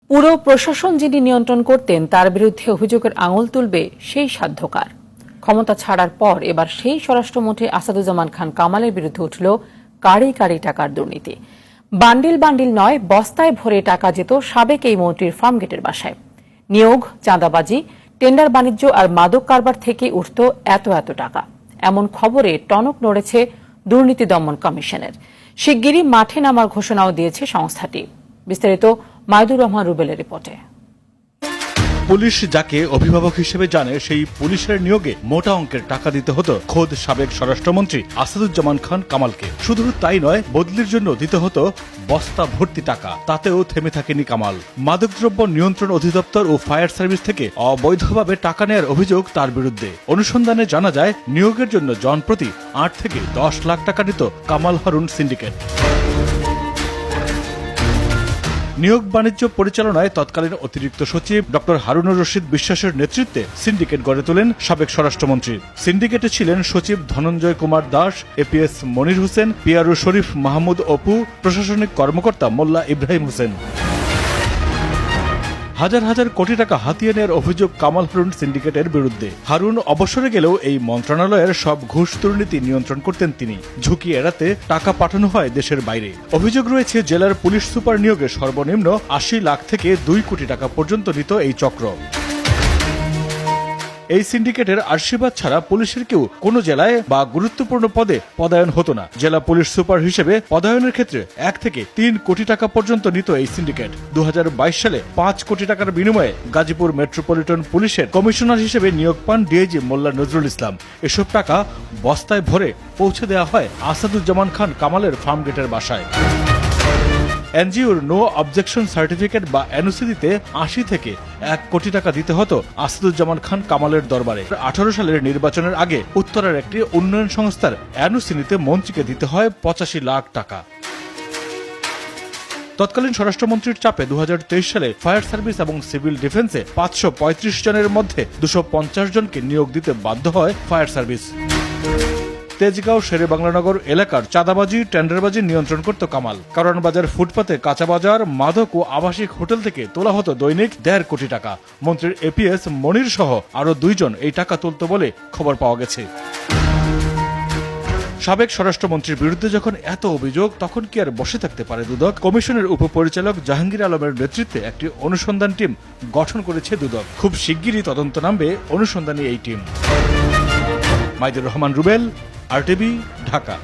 পুরো প্রশাসন যিনি নিয়ন্ত্রণ করতেন তার বিরুদ্ধে অভিযোগের আঙুল তুলবে সেই সাধ্যকার। ক্ষমতা ছাড়ার পর এবার সেই স্বরাষ্ট্রমন্ত্রী আসাদুজ্জামান খান কামালের বিরুদ্ধে উঠল কারি কারি টাকার দুর্নীতি। বান্ডিল বান্ডিল নয়, বস্তায় ভরে টাকা যেত সাবেক এই মন্ত্রীর ফার্মগেটের বাসায়। নিয়োগ, চাঁদাবাজি, টেন্ডার বাণিজ্য আর মাদক কারবার থেকে উঠত এত এত টাকা। এমন খবরে টনক নড়েছে দুর্নীতি দমন কমিশনের। শিগগিরই মাঠে নামার ঘোষণাও দিয়েছে সংস্থাটি। বিস্তারিত মাইদুর রহমান রুবেলের রিপোর্টে। পুলিশ যাকে অভিভাবক হিসেবে জানে সেই পুলিশের নিয়োগে মোটা অঙ্কের টাকা দিতে হতো খোদ সাবেক স্বরাষ্ট্রমন্ত্রী আসাদুজ্জামান খান কামালকে। শুধু তাই নয়, বদলির জন্য দিতে হতো বস্তা ভর্তি টাকা। তাতেও থেমে থাকেনি কামাল। মাদকদ্রব্য নিয়ন্ত্রণ অধিদপ্তর ও ফায়ার সার্ভিস থেকে অবৈধভাবে টাকা নেয়ার অভিযোগ তার বিরুদ্ধে। অনুসন্ধানে জানা যায়, নিয়োগের জন্য জনপ্রতি ৮ থেকে ১০ লাখ টাকা নিত কামাল হারুন সিন্ডিকেট। নিয়োগ বাণিজ্য পরিচালনায় তৎকালীন অতিরিক্ত সচিব ডক্টর হারুনুর রশিদ বিশ্বাসের নেতৃত্বে সিন্ডিকেট গড়ে তোলেন সাবেক স্বরাষ্ট্রমন্ত্রী। সিন্ডিকেটে ছিলেন সচিব ধনঞ্জয় কুমার দাস, এপিএস মনির হোসেন, পিয়ারু শরীফ মাহমুদ অপু, প্রশাসনিক কর্মকর্তা মোল্লা ইব্রাহিম হোসেন। হাজার হাজার কোটি টাকা হাতিয়ে নেওয়ার অভিযোগ কামাল হারুন সিন্ডিকেটের বিরুদ্ধে। হারুন অবসরে গেলেও এই মন্ত্রণালয়ের সব ঘুষ দুর্নীতি নিয়ন্ত্রণ করতেন তিনি। ঝুঁকি এড়াতে টাকা পাঠানো হয় দেশের বাইরে। অভিযোগ রয়েছে, জেলার পুলিশ সুপার নিয়োগে সর্বনিম্ন ৮০ লাখ থেকে ২ কোটি টাকা পর্যন্ত নিত এই চক্র। এই সিন্ডিকেটের আশীর্বাদ ছাড়া পুলিশের কেউ কোনো জেলায় বা গুরুত্বপূর্ণ পদে পদায়ন হতো না। জেলা পুলিশ সুপার হিসেবে পদায়নের ক্ষেত্রে ১ থেকে ৩ কোটি টাকা পর্যন্ত নিত এই সিন্ডিকেট। ২০২২ সালে ৫ কোটি টাকার বিনিময়ে গাজীপুর মেট্রোপলিটন পুলিশের কমিশনার হিসেবে নিয়োগ পান ডিআইজি মোল্লা নজরুল ইসলাম। এসব টাকা বস্তায় ভরে পৌঁছে দেওয়া হয় আসাদুজ্জামান খান কামালের ফার্মগেটের বাসায়। এনজিওর নো অবজেকশন সার্টিফিকেট বা এনওসি দিতে ৮০ থেকে ১ কোটি টাকা দিতে হতো আসাদুজ্জামান খান কামালের দরবারে। ১৮ সালের নির্বাচনের আগে উত্তরের একটি উন্নয়ন সংস্থার এনওসি নিতে মন্ত্রীকে দিতে হয় ৮৫ লাখ টাকা। তৎকালীন স্বরাষ্ট্রমন্ত্রীর চাপে ২০২৩ সালে ফায়ার সার্ভিস এবং সিভিল ডিফেন্সে ৫৩৫ জনের মধ্যে ২৫০ জনকে নিয়োগ দিতে বাধ্য হয় ফায়ার সার্ভিস। তেজগাঁও শেরেবাংলানগর এলাকার চাঁদাবাজি, টেন্ডারবাজি নিয়ন্ত্রণ করত কামাল। কারণ বাজার ফুটপাতে কাঁচা বাজার, মাদক ও আবাসিক হোটেল থেকে তোলা হতো দৈনিক ১.৫ কোটি টাকা। মন্ত্রীর এপিএস মনির সহ আরো ২ জন এই টাকা তুলত বলে খবর পাওয়া গেছে। সাবেক স্বরাষ্ট্রমন্ত্রীর বিরুদ্ধে যখন এত অভিযোগ, তখন কি আর বসে থাকতে পারে দুদক? কমিশনের উপপরিচালক জাহাঙ্গীর আলমের নেতৃত্বে একটি অনুসন্ধান টিম গঠন করেছে দুদক। খুব শিগগিরই তদন্ত নামবে অনুসন্ধানী এই টিম। মাইদুর রহমান রুবেল, RTV, ঢাকা।